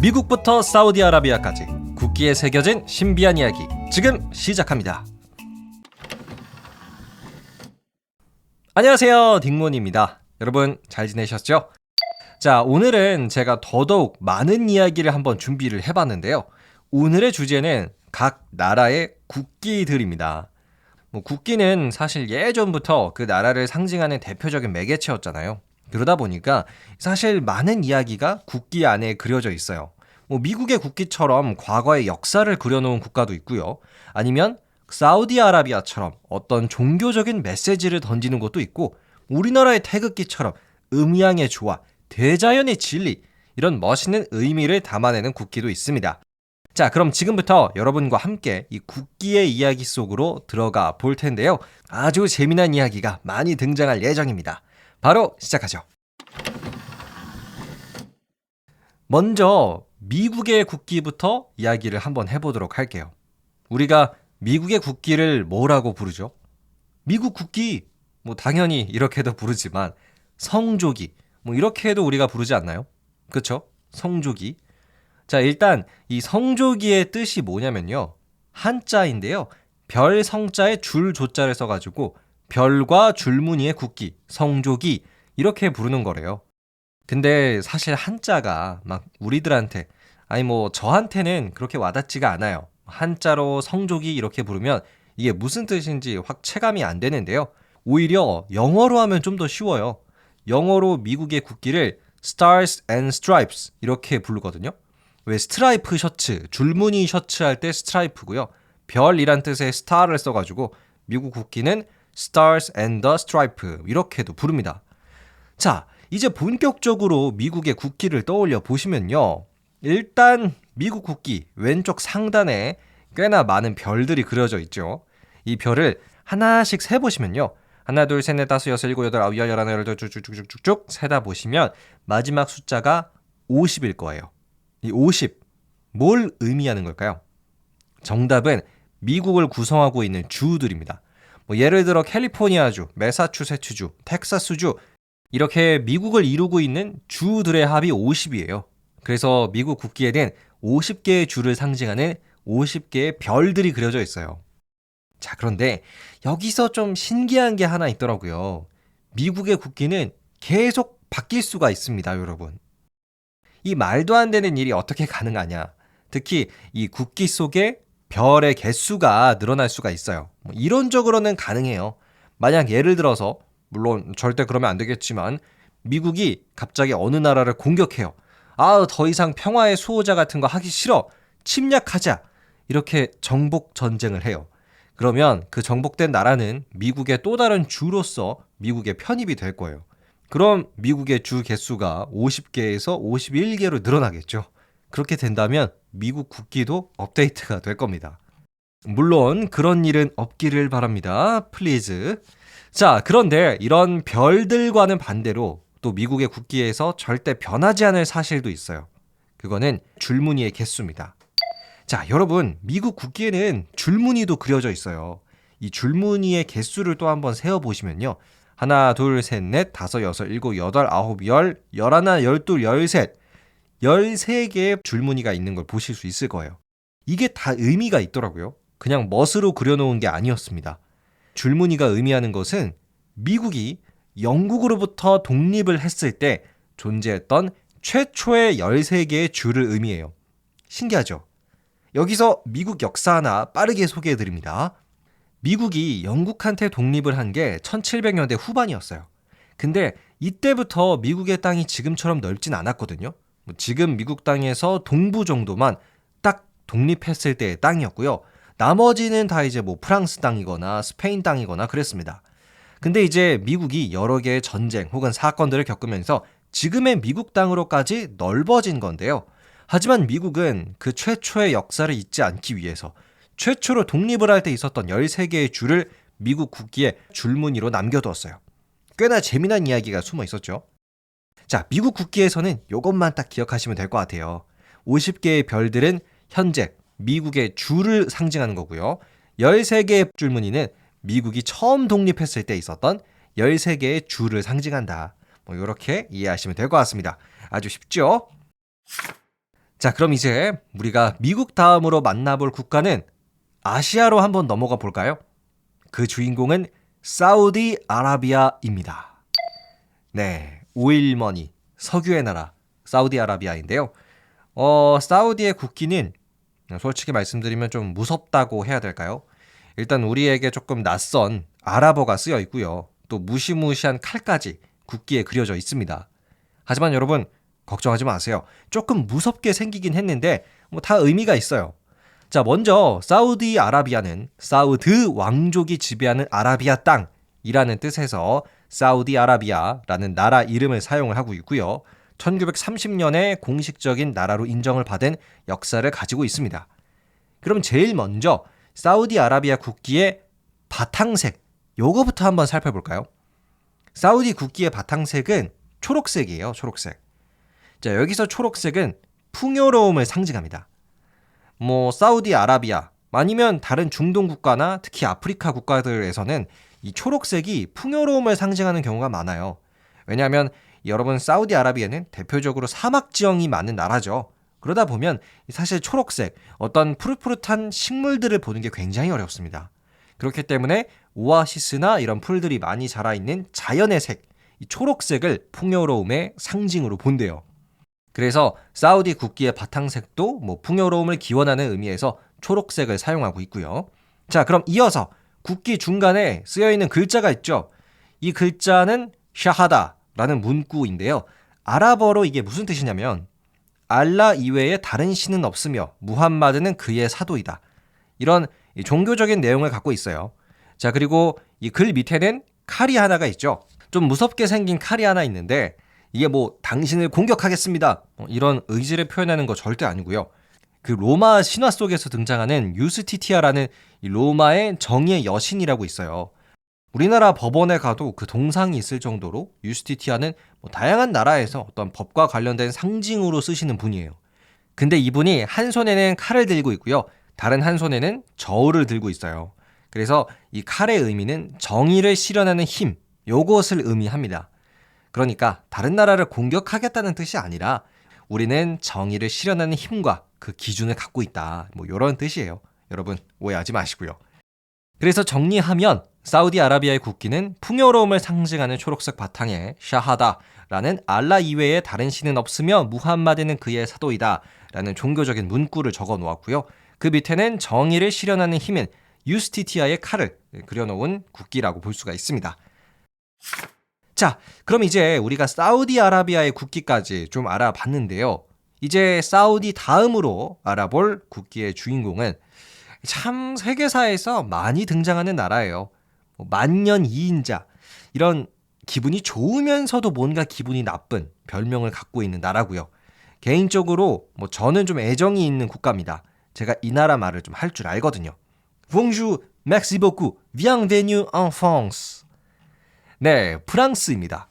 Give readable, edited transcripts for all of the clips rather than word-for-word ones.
미국부터 사우디아라비아까지 국기에 새겨진 신비한 이야기 지금 시작합니다. 안녕하세요, 딩몬입니다. 여러분 잘 지내셨죠? 자, 오늘은 제가 더더욱 많은 이야기를 한번 준비를 해봤는데요. 오늘의 주제는 각 나라의 국기들입니다. 국기는 사실 예전부터 그 나라를 상징하는 대표적인 매개체였잖아요. 그러다 보니까 사실 많은 이야기가 국기 안에 그려져 있어요. 미국의 국기처럼 과거의 역사를 그려놓은 국가도 있고요. 아니면 사우디아라비아처럼 어떤 종교적인 메시지를 던지는 것도 있고, 우리나라의 태극기처럼 음양의 조화, 대자연의 진리, 이런 멋있는 의미를 담아내는 국기도 있습니다. 자, 그럼 지금부터 여러분과 함께 이 국기의 이야기 속으로 들어가 볼 텐데요. 아주 재미난 이야기가 많이 등장할 예정입니다. 바로 시작하죠. 먼저 미국의 국기부터 이야기를 한번 해보도록 할게요. 우리가 미국의 국기를 뭐라고 부르죠? 미국 국기, 당연히 이렇게도 부르지만 성조기, 이렇게도 우리가 부르지 않나요? 그렇죠? 성조기. 자, 일단 이 성조기의 뜻이 뭐냐면요, 한자인데요, 별 성자에 줄 조자를 써가지고 별과 줄무늬의 국기, 성조기, 이렇게 부르는 거래요. 근데 사실 한자가 막 우리들한테, 저한테는 그렇게 와닿지가 않아요. 한자로 성조기 이렇게 부르면 이게 무슨 뜻인지 확 체감이 안 되는데요. 오히려 영어로 하면 좀 더 쉬워요. 영어로 미국의 국기를 Stars and Stripes 이렇게 부르거든요. 왜 스트라이프 셔츠, 줄무늬 셔츠 할 때 스트라이프고요. 별이란 뜻의 스타를 써가지고 미국 국기는 Stars and the Stripe 이렇게도 부릅니다. 자, 이제 본격적으로 미국의 국기를 떠올려 보시면요. 일단 미국 국기 왼쪽 상단에 꽤나 많은 별들이 그려져 있죠. 이 별을 하나씩 세보시면요. 하나, 둘, 셋, 넷, 다섯, 여섯, 일곱, 여덟, 아홉, 열, 열하나, 열둘, 쭉쭉쭉쭉쭉 세다 보시면 마지막 숫자가 50일 거예요. 이 50, 뭘 의미하는 걸까요? 정답은 미국을 구성하고 있는 주들입니다. 예를 들어 캘리포니아주, 매사추세츠주, 텍사스주, 이렇게 미국을 이루고 있는 주들의 합이 50이에요. 그래서 미국 국기에는 50개의 주를 상징하는 50개의 별들이 그려져 있어요. 자, 그런데 여기서 좀 신기한 게 하나 있더라고요. 미국의 국기는 계속 바뀔 수가 있습니다, 여러분. 이 말도 안 되는 일이 어떻게 가능하냐. 특히 이 국기 속에 별의 개수가 늘어날 수가 있어요. 이론적으로는 가능해요. 만약 예를 들어서, 물론 절대 그러면 안 되겠지만, 미국이 갑자기 어느 나라를 공격해요. 더 이상 평화의 수호자 같은 거 하기 싫어, 침략하자, 이렇게 정복 전쟁을 해요. 그러면 그 정복된 나라는 미국의 또 다른 주로서 미국의 편입이 될 거예요. 그럼 미국의 주 개수가 50개에서 51개로 늘어나겠죠. 그렇게 된다면 미국 국기도 업데이트가 될 겁니다. 물론 그런 일은 없기를 바랍니다. 플리즈. 자, 그런데 이런 별들과는 반대로 또 미국의 국기에서 절대 변하지 않을 사실도 있어요. 그거는 줄무늬의 개수입니다. 자, 여러분, 미국 국기에는 줄무늬도 그려져 있어요. 이 줄무늬의 개수를 또 한번 세어보시면요. 하나, 둘, 셋, 넷, 다섯, 여섯, 일곱, 여덟, 아홉, 열, 열하나, 열둘, 열셋, 13개의 줄무늬가 있는 걸 보실 수 있을 거예요. 이게 다 의미가 있더라고요. 그냥 멋으로 그려놓은 게 아니었습니다. 줄무늬가 의미하는 것은 미국이 영국으로부터 독립을 했을 때 존재했던 최초의 13개의 줄을 의미해요. 신기하죠? 여기서 미국 역사 하나 빠르게 소개해드립니다. 미국이 영국한테 독립을 한 게 1700년대 후반이었어요. 근데 이때부터 미국의 땅이 지금처럼 넓진 않았거든요. 지금 미국 땅에서 동부 정도만 딱 독립했을 때의 땅이었고요. 나머지는 다 이제 프랑스 땅이거나 스페인 땅이거나 그랬습니다. 근데 이제 미국이 여러 개의 전쟁 혹은 사건들을 겪으면서 지금의 미국 땅으로까지 넓어진 건데요. 하지만 미국은 그 최초의 역사를 잊지 않기 위해서 최초로 독립을 할 때 있었던 13개의 줄을 미국 국기에 줄무늬로 남겨두었어요. 꽤나 재미난 이야기가 숨어 있었죠. 자, 미국 국기에서는 이것만 딱 기억하시면 될 것 같아요. 50개의 별들은 현재 미국의 주를 상징하는 거고요. 13개의 줄무늬는 미국이 처음 독립했을 때 있었던 13개의 주를 상징한다. 이렇게 이해하시면 될 것 같습니다. 아주 쉽죠? 자, 그럼 이제 우리가 미국 다음으로 만나볼 국가는 아시아로 한번 넘어가 볼까요? 그 주인공은 사우디아라비아입니다. 네, 오일머니, 석유의 나라 사우디아라비아인데요. 사우디의 국기는 솔직히 말씀드리면 좀 무섭다고 해야 될까요? 일단 우리에게 조금 낯선 아랍어가 쓰여 있고요. 또 무시무시한 칼까지 국기에 그려져 있습니다. 하지만 여러분 걱정하지 마세요. 조금 무섭게 생기긴 했는데 다 의미가 있어요. 자, 먼저 사우디아라비아는 사우드 왕족이 지배하는 아라비아 땅이라는 뜻에서 사우디아라비아라는 나라 이름을 사용을 하고 있고요. 1930년에 공식적인 나라로 인정을 받은 역사를 가지고 있습니다. 그럼 제일 먼저 사우디아라비아 국기의 바탕색, 요거부터 한번 살펴볼까요? 사우디 국기의 바탕색은 초록색이에요. 초록색. 자, 여기서 초록색은 풍요로움을 상징합니다. 사우디아라비아 아니면 다른 중동 국가나 특히 아프리카 국가들에서는 이 초록색이 풍요로움을 상징하는 경우가 많아요. 왜냐하면 여러분 사우디아라비아는 대표적으로 사막 지형이 많은 나라죠. 그러다 보면 사실 초록색, 어떤 푸릇푸릇한 식물들을 보는 게 굉장히 어렵습니다. 그렇기 때문에 오아시스나 이런 풀들이 많이 자라있는 자연의 색, 이 초록색을 풍요로움의 상징으로 본대요. 그래서 사우디 국기의 바탕색도 풍요로움을 기원하는 의미에서 초록색을 사용하고 있고요. 자, 그럼 이어서 국기 중간에 쓰여있는 글자가 있죠. 이 글자는 샤하다라는 문구인데요. 아랍어로 이게 무슨 뜻이냐면 알라 이외에 다른 신은 없으며 무함마드는 그의 사도이다. 이런 종교적인 내용을 갖고 있어요. 자, 그리고 이 글 밑에는 칼이 하나가 있죠. 좀 무섭게 생긴 칼이 하나 있는데 이게 당신을 공격하겠습니다, 이런 의지를 표현하는 거 절대 아니고요. 그 로마 신화 속에서 등장하는 유스티티아라는 이 로마의 정의의 여신이라고 있어요. 우리나라 법원에 가도 그 동상이 있을 정도로 유스티티아는 다양한 나라에서 어떤 법과 관련된 상징으로 쓰시는 분이에요. 근데 이분이 한 손에는 칼을 들고 있고요. 다른 한 손에는 저울을 들고 있어요. 그래서 이 칼의 의미는 정의를 실현하는 힘, 요것을 의미합니다. 그러니까 다른 나라를 공격하겠다는 뜻이 아니라 우리는 정의를 실현하는 힘과 그 기준을 갖고 있다, 이런 뜻이에요. 여러분 오해하지 마시고요. 그래서 정리하면 사우디아라비아의 국기는 풍요로움을 상징하는 초록색 바탕에 샤하다라는 알라 이외에 다른 신은 없으며 무함마드는 그의 사도이다 라는 종교적인 문구를 적어 놓았고요. 그 밑에는 정의를 실현하는 힘인 유스티티아의 칼을 그려놓은 국기라고 볼 수가 있습니다. 자, 그럼 이제 우리가 사우디아라비아의 국기까지 좀 알아봤는데요. 이제 사우디 다음으로 알아볼 국기의 주인공은 참 세계사에서 많이 등장하는 나라예요. 만년 2인자, 이런 기분이 좋으면서도 뭔가 기분이 나쁜 별명을 갖고 있는 나라고요. 개인적으로 저는 좀 애정이 있는 국가입니다. 제가 이 나라 말을 좀 할 줄 알거든요. Bonjour, merci beaucoup, bienvenue en France. 네, 프랑스입니다.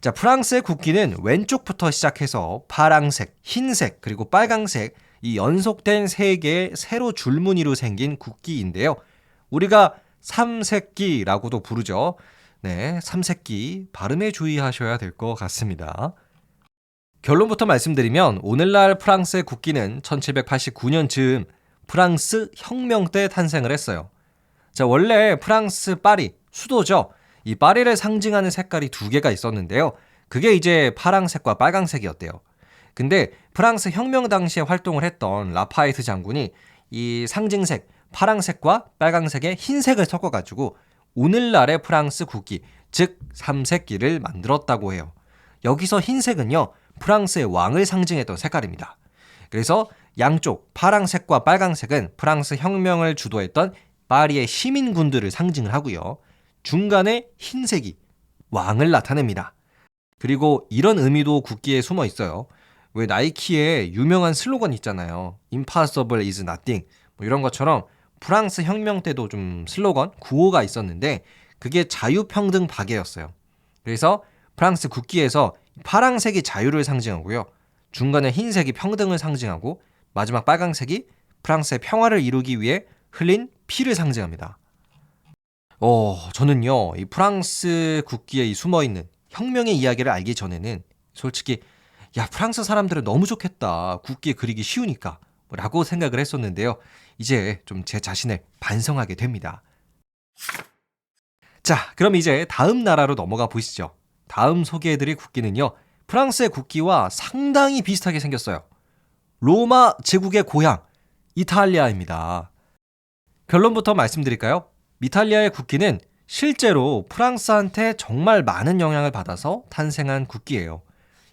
자, 프랑스의 국기는 왼쪽부터 시작해서 파랑색, 흰색, 그리고 빨강색, 이 연속된 세 개의 세로 줄무늬로 생긴 국기인데요. 우리가 삼색기라고도 부르죠. 네, 삼색기 발음에 주의하셔야 될 것 같습니다. 결론부터 말씀드리면 오늘날 프랑스의 국기는 1789년 즈음 프랑스 혁명 때 탄생을 했어요. 자, 원래 프랑스 파리, 수도죠. 이 파리를 상징하는 색깔이 두 개가 있었는데요. 그게 이제 파랑색과 빨강색이었대요. 근데 프랑스 혁명 당시에 활동을 했던 라파에트 장군이 이 상징색 파랑색과 빨강색에 흰색을 섞어가지고 오늘날의 프랑스 국기, 즉 삼색기를 만들었다고 해요. 여기서 흰색은요, 프랑스의 왕을 상징했던 색깔입니다. 그래서 양쪽 파랑색과 빨강색은 프랑스 혁명을 주도했던 파리의 시민군들을 상징을 하고요. 중간에 흰색이 왕을 나타냅니다. 그리고 이런 의미도 국기에 숨어 있어요. 왜 나이키의 유명한 슬로건 있잖아요. Impossible is nothing. 이런 것처럼 프랑스 혁명 때도 좀 슬로건, 구호가 있었는데 그게 자유평등 박애였어요. 그래서 프랑스 국기에서 파랑색이 자유를 상징하고요. 중간에 흰색이 평등을 상징하고 마지막 빨강색이 프랑스의 평화를 이루기 위해 흘린 피를 상징합니다. 저는요, 이 프랑스 국기에 숨어있는 혁명의 이야기를 알기 전에는 솔직히 야, 프랑스 사람들은 너무 좋겠다. 국기 그리기 쉬우니까. 라고 생각을 했었는데요. 이제 좀 제 자신을 반성하게 됩니다. 자, 그럼 이제 다음 나라로 넘어가 보시죠. 다음 소개해드릴 국기는요. 프랑스의 국기와 상당히 비슷하게 생겼어요. 로마 제국의 고향, 이탈리아입니다. 결론부터 말씀드릴까요? 이탈리아의 국기는 실제로 프랑스한테 정말 많은 영향을 받아서 탄생한 국기예요.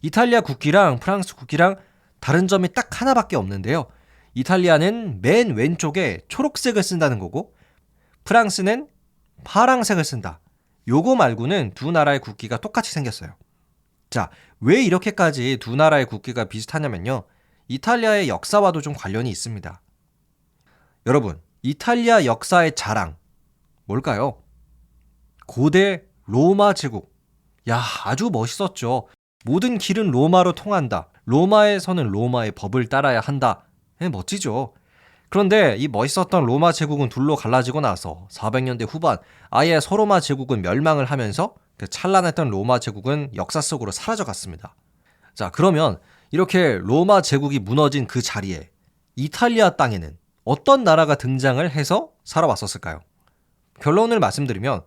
이탈리아 국기랑 프랑스 국기랑 다른 점이 딱 하나밖에 없는데요. 이탈리아는 맨 왼쪽에 초록색을 쓴다는 거고 프랑스는 파랑색을 쓴다. 요거 말고는 두 나라의 국기가 똑같이 생겼어요. 자, 왜 이렇게까지 두 나라의 국기가 비슷하냐면요. 이탈리아의 역사와도 좀 관련이 있습니다. 여러분, 이탈리아 역사의 자랑 뭘까요? 고대 로마 제국. 야, 아주 멋있었죠. 모든 길은 로마로 통한다. 로마에서는 로마의 법을 따라야 한다. 멋지죠. 그런데 이 멋있었던 로마 제국은 둘로 갈라지고 나서 400년대 후반 아예 서로마 제국은 멸망을 하면서 그 찬란했던 로마 제국은 역사 속으로 사라져갔습니다. 자, 그러면 이렇게 로마 제국이 무너진 그 자리에 이탈리아 땅에는 어떤 나라가 등장을 해서 살아왔었을까요? 결론을 말씀드리면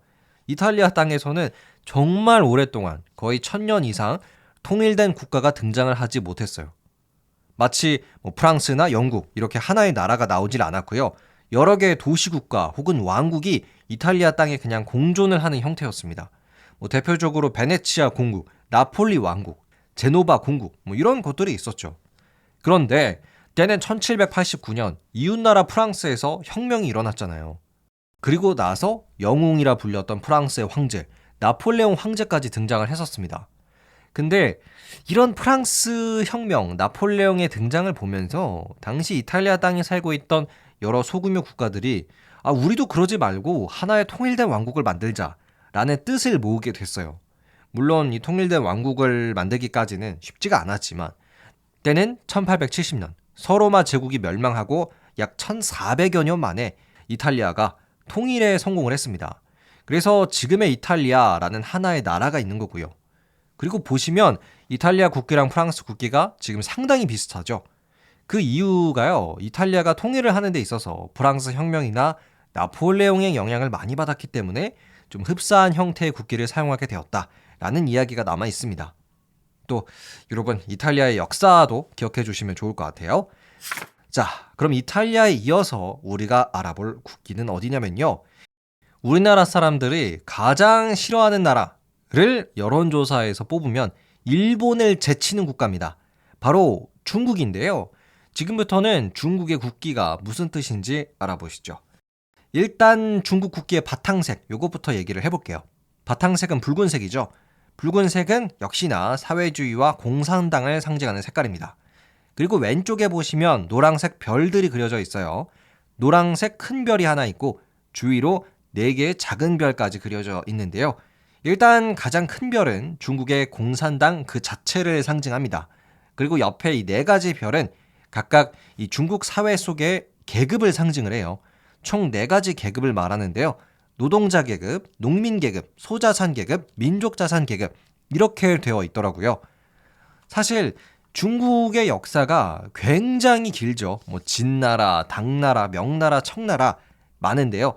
이탈리아 땅에서는 정말 오랫동안 거의 1000년 이상 통일된 국가가 등장을 하지 못했어요. 마치 프랑스나 영국 이렇게 하나의 나라가 나오질 않았고요. 여러 개의 도시국가 혹은 왕국이 이탈리아 땅에 그냥 공존을 하는 형태였습니다. 대표적으로 베네치아 공국, 나폴리 왕국, 제노바 공국 이런 것들이 있었죠. 그런데 때는 1789년 이웃나라 프랑스에서 혁명이 일어났잖아요. 그리고 나서 영웅이라 불렸던 프랑스의 황제, 나폴레옹 황제까지 등장을 했었습니다. 근데 이런 프랑스 혁명, 나폴레옹의 등장을 보면서 당시 이탈리아 땅에 살고 있던 여러 소규모 국가들이 우리도 그러지 말고 하나의 통일된 왕국을 만들자라는 뜻을 모으게 됐어요. 물론 이 통일된 왕국을 만들기까지는 쉽지가 않았지만 때는 1870년 서로마 제국이 멸망하고 약 1400여 년 만에 이탈리아가 통일에 성공을 했습니다. 그래서 지금의 이탈리아라는 하나의 나라가 있는 거고요. 그리고 보시면 이탈리아 국기랑 프랑스 국기가 지금 상당히 비슷하죠. 그 이유가요. 이탈리아가 통일을 하는 데 있어서 프랑스 혁명이나 나폴레옹의 영향을 많이 받았기 때문에 좀 흡사한 형태의 국기를 사용하게 되었다라는 이야기가 남아 있습니다. 또 여러분 이탈리아의 역사도 기억해 주시면 좋을 것 같아요. 자, 그럼 이탈리아에 이어서 우리가 알아볼 국기는 어디냐면요. 우리나라 사람들이 가장 싫어하는 나라를 여론조사에서 뽑으면 일본을 제치는 국가입니다. 바로 중국인데요. 지금부터는 중국의 국기가 무슨 뜻인지 알아보시죠. 일단 중국 국기의 바탕색, 요것부터 얘기를 해볼게요. 바탕색은 붉은색이죠. 붉은색은 역시나 사회주의와 공산당을 상징하는 색깔입니다. 그리고 왼쪽에 보시면 노란색 별들이 그려져 있어요. 노란색 큰 별이 하나 있고 주위로 4개의 작은 별까지 그려져 있는데요. 일단 가장 큰 별은 중국의 공산당 그 자체를 상징합니다. 그리고 옆에 이 4가지 별은 각각 이 중국 사회 속의 계급을 상징을 해요. 총 4가지 계급을 말하는데요. 노동자 계급, 농민 계급, 소자산 계급, 민족자산 계급 이렇게 되어 있더라고요. 사실 중국의 역사가 굉장히 길죠. 진나라, 당나라, 명나라, 청나라 많은데요.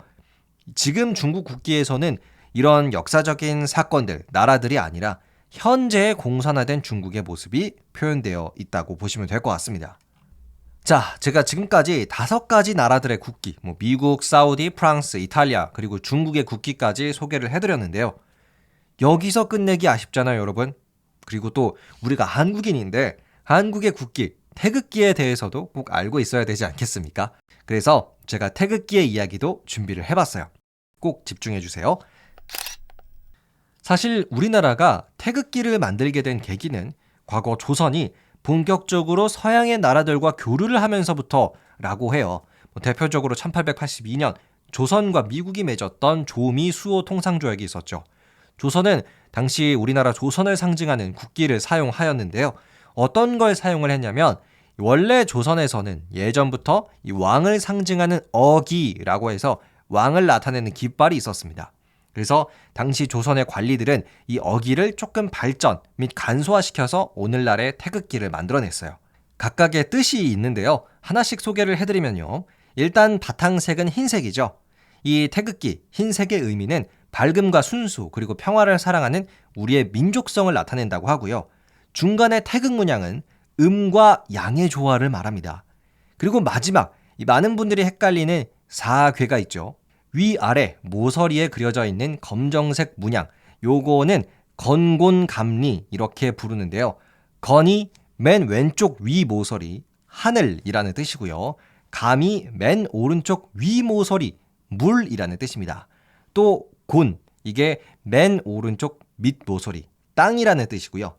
지금 중국 국기에서는 이런 역사적인 사건들, 나라들이 아니라 현재의 공산화된 중국의 모습이 표현되어 있다고 보시면 될 것 같습니다. 자, 제가 지금까지 5가지 나라들의 국기, 미국, 사우디, 프랑스, 이탈리아, 그리고 중국의 국기까지 소개를 해드렸는데요. 여기서 끝내기 아쉽잖아요, 여러분. 그리고 또 우리가 한국인인데 한국의 국기, 태극기에 대해서도 꼭 알고 있어야 되지 않겠습니까? 그래서 제가 태극기의 이야기도 준비를 해봤어요. 꼭 집중해주세요. 사실 우리나라가 태극기를 만들게 된 계기는 과거 조선이 본격적으로 서양의 나라들과 교류를 하면서부터라고 해요. 대표적으로 1882년 조선과 미국이 맺었던 조미 수호 통상조약이 있었죠. 조선은 당시 우리나라 조선을 상징하는 국기를 사용하였는데요. 어떤 걸 사용을 했냐면 원래 조선에서는 예전부터 이 왕을 상징하는 어기라고 해서 왕을 나타내는 깃발이 있었습니다. 그래서 당시 조선의 관리들은 이 어기를 조금 발전 및 간소화시켜서 오늘날의 태극기를 만들어냈어요. 각각의 뜻이 있는데요. 하나씩 소개를 해드리면요. 일단 바탕색은 흰색이죠. 이 태극기, 흰색의 의미는 밝음과 순수 그리고 평화를 사랑하는 우리의 민족성을 나타낸다고 하고요. 중간의 태극 문양은 음과 양의 조화를 말합니다. 그리고 마지막, 이 많은 분들이 헷갈리는 사괴가 있죠. 위아래 모서리에 그려져 있는 검정색 문양, 요거는 건곤감리 이렇게 부르는데요. 건이 맨 왼쪽 위 모서리, 하늘이라는 뜻이고요. 감이 맨 오른쪽 위 모서리, 물이라는 뜻입니다. 또 곤, 이게 맨 오른쪽 밑 모서리, 땅이라는 뜻이고요.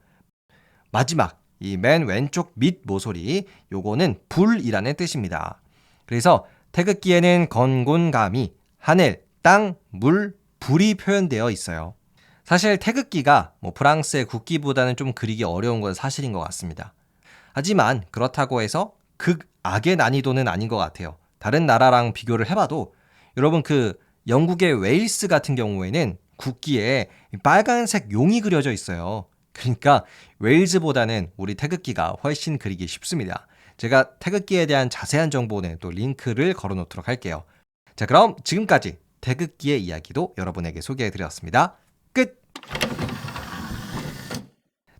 마지막, 이 맨 왼쪽 밑 모서리, 요거는 불이라는 뜻입니다. 그래서 태극기에는 건곤감이 하늘, 땅, 물, 불이 표현되어 있어요. 사실 태극기가 프랑스의 국기보다는 좀 그리기 어려운 건 사실인 것 같습니다. 하지만 그렇다고 해서 극악의 난이도는 아닌 것 같아요. 다른 나라랑 비교를 해봐도 여러분 영국의 웨일스 같은 경우에는 국기에 빨간색 용이 그려져 있어요. 그러니까 웨일즈보다는 우리 태극기가 훨씬 그리기 쉽습니다. 제가 태극기에 대한 자세한 정보는 또 링크를 걸어놓도록 할게요. 자, 그럼 지금까지 태극기의 이야기도 여러분에게 소개해드렸습니다. 끝!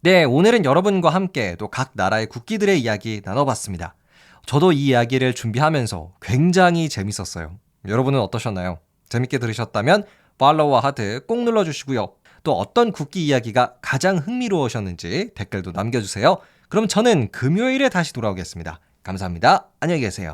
네, 오늘은 여러분과 함께 또 각 나라의 국기들의 이야기 나눠봤습니다. 저도 이 이야기를 준비하면서 굉장히 재밌었어요. 여러분은 어떠셨나요? 재밌게 들으셨다면 팔로우와 하트 꼭 눌러주시고요. 또 어떤 국기 이야기가 가장 흥미로우셨는지 댓글도 남겨주세요. 그럼 저는 금요일에 다시 돌아오겠습니다. 감사합니다. 안녕히 계세요.